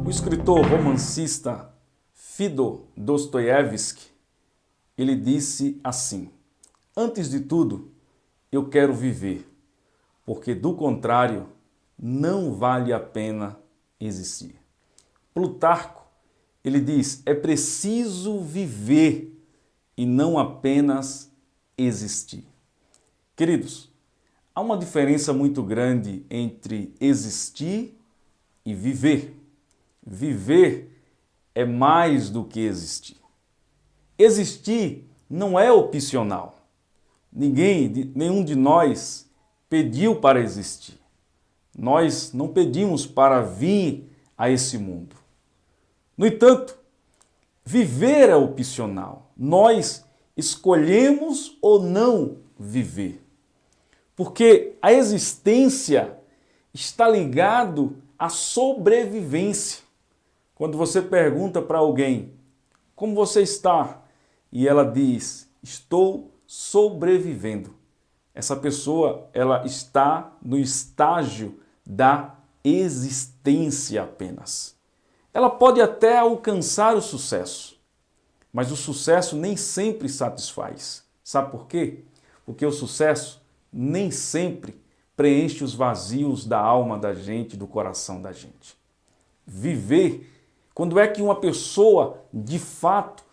O escritor romancista Fyodor Dostoiévski, ele disse assim: antes de tudo, eu quero viver, porque do contrário, não vale a pena existir. Plutarco, ele diz, é preciso viver e não apenas existir. Queridos, há uma diferença muito grande entre existir e viver. Viver é mais do que existir. Existir não é opcional. Nenhum de nós pediu para existir. Nós não pedimos para vir a esse mundo. No entanto, viver é opcional. Nós escolhemos ou não viver. Porque a existência está ligado à sobrevivência. Quando você pergunta para alguém, como você está? E ela diz, estou sobrevivendo. Essa pessoa, ela está no estágio da existência apenas. Ela pode até alcançar o sucesso, mas o sucesso nem sempre satisfaz. Sabe por quê? Porque o sucesso nem sempre preenche os vazios da alma da gente, do coração da gente. Viver, quando é que uma pessoa, de fato,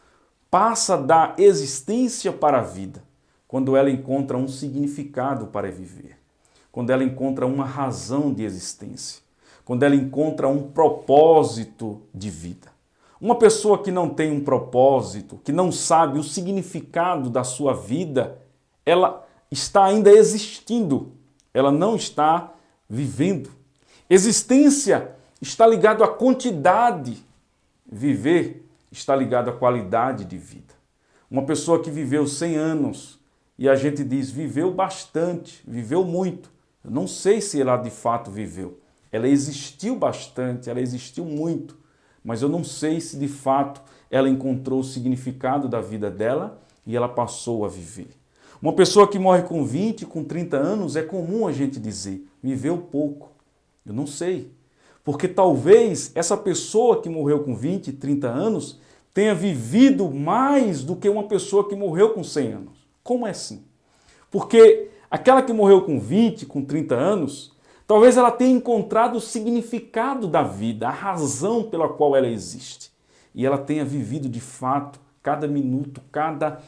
passa da existência para a vida? Quando ela encontra um significado para viver. Quando ela encontra uma razão de existência. Quando ela encontra um propósito de vida. Uma pessoa que não tem um propósito, que não sabe o significado da sua vida, ela está ainda existindo, ela não está vivendo. Existência está ligado à quantidade, viver está ligado à qualidade de vida. Uma pessoa que viveu 100 anos e a gente diz, viveu bastante, viveu muito. Eu não sei se ela de fato viveu. Ela existiu bastante, ela existiu muito, mas eu não sei se de fato ela encontrou o significado da vida dela e ela passou a viver. Uma pessoa que morre com 20, com 30 anos, é comum a gente dizer, viveu pouco. Eu não sei. Porque talvez essa pessoa que morreu com 20, 30 anos tenha vivido mais do que uma pessoa que morreu com 100 anos. Como é assim? Porque aquela que morreu com 20, com 30 anos, talvez ela tenha encontrado o significado da vida, a razão pela qual ela existe. E ela tenha vivido de fato cada minuto, cada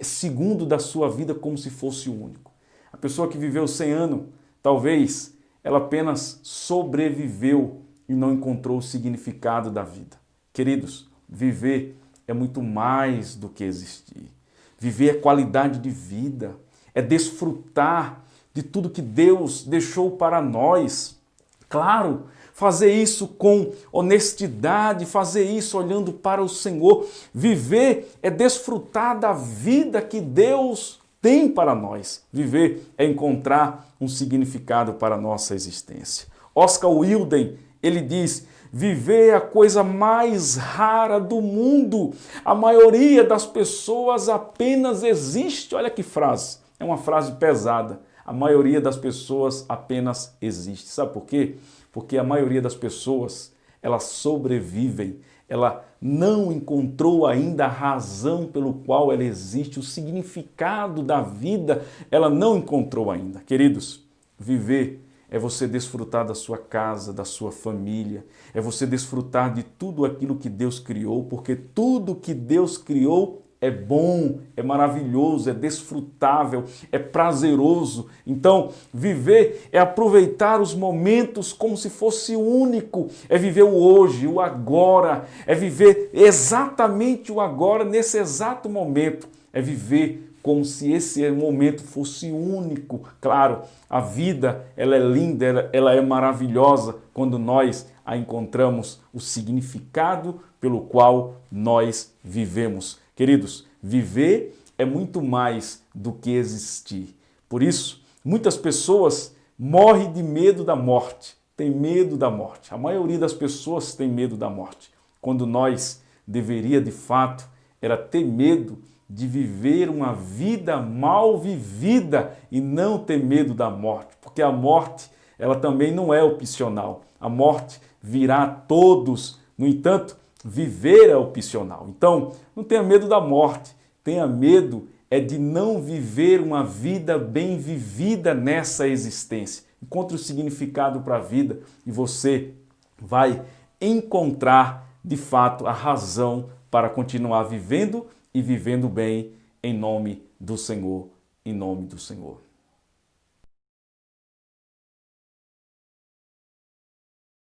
segundo da sua vida como se fosse o único. A pessoa que viveu 100 anos, talvez ela apenas sobreviveu e não encontrou o significado da vida. Queridos, viver é muito mais do que existir. Viver é qualidade de vida, é desfrutar de tudo que Deus deixou para nós. Claro, fazer isso com honestidade, fazer isso olhando para o Senhor. Viver é desfrutar da vida que Deus tem para nós. Viver é encontrar um significado para a nossa existência. Oscar Wilde, ele diz, viver é a coisa mais rara do mundo. A maioria das pessoas apenas existe. Olha que frase, é uma frase pesada. A maioria das pessoas apenas existe. Sabe por quê? Porque a maioria das pessoas, elas sobrevivem. Ela não encontrou ainda a razão pelo qual ela existe, o significado da vida, ela não encontrou ainda. Queridos, viver é você desfrutar da sua casa, da sua família, é você desfrutar de tudo aquilo que Deus criou, porque tudo que Deus criou é bom, é maravilhoso, é desfrutável, é prazeroso. Então, viver é aproveitar os momentos como se fosse único, é viver o hoje, o agora, é viver exatamente o agora, nesse exato momento, é viver como se esse momento fosse único. Claro, a vida, ela é linda, ela é maravilhosa quando nós a encontramos o significado pelo qual nós vivemos. Queridos, viver é muito mais do que existir. Por isso, muitas pessoas morrem de medo da morte, têm medo da morte. A maioria das pessoas tem medo da morte, quando nós deveria de fato era ter medo de viver uma vida mal vivida e não ter medo da morte, porque a morte, ela também não é opcional. A morte virá a todos No entanto, viver é opcional. Então, não tenha medo da morte, tenha medo de não viver uma vida bem vivida nessa existência. Encontre o significado para a vida e você vai encontrar, de fato, a razão para continuar vivendo e vivendo bem em nome do Senhor, em nome do Senhor.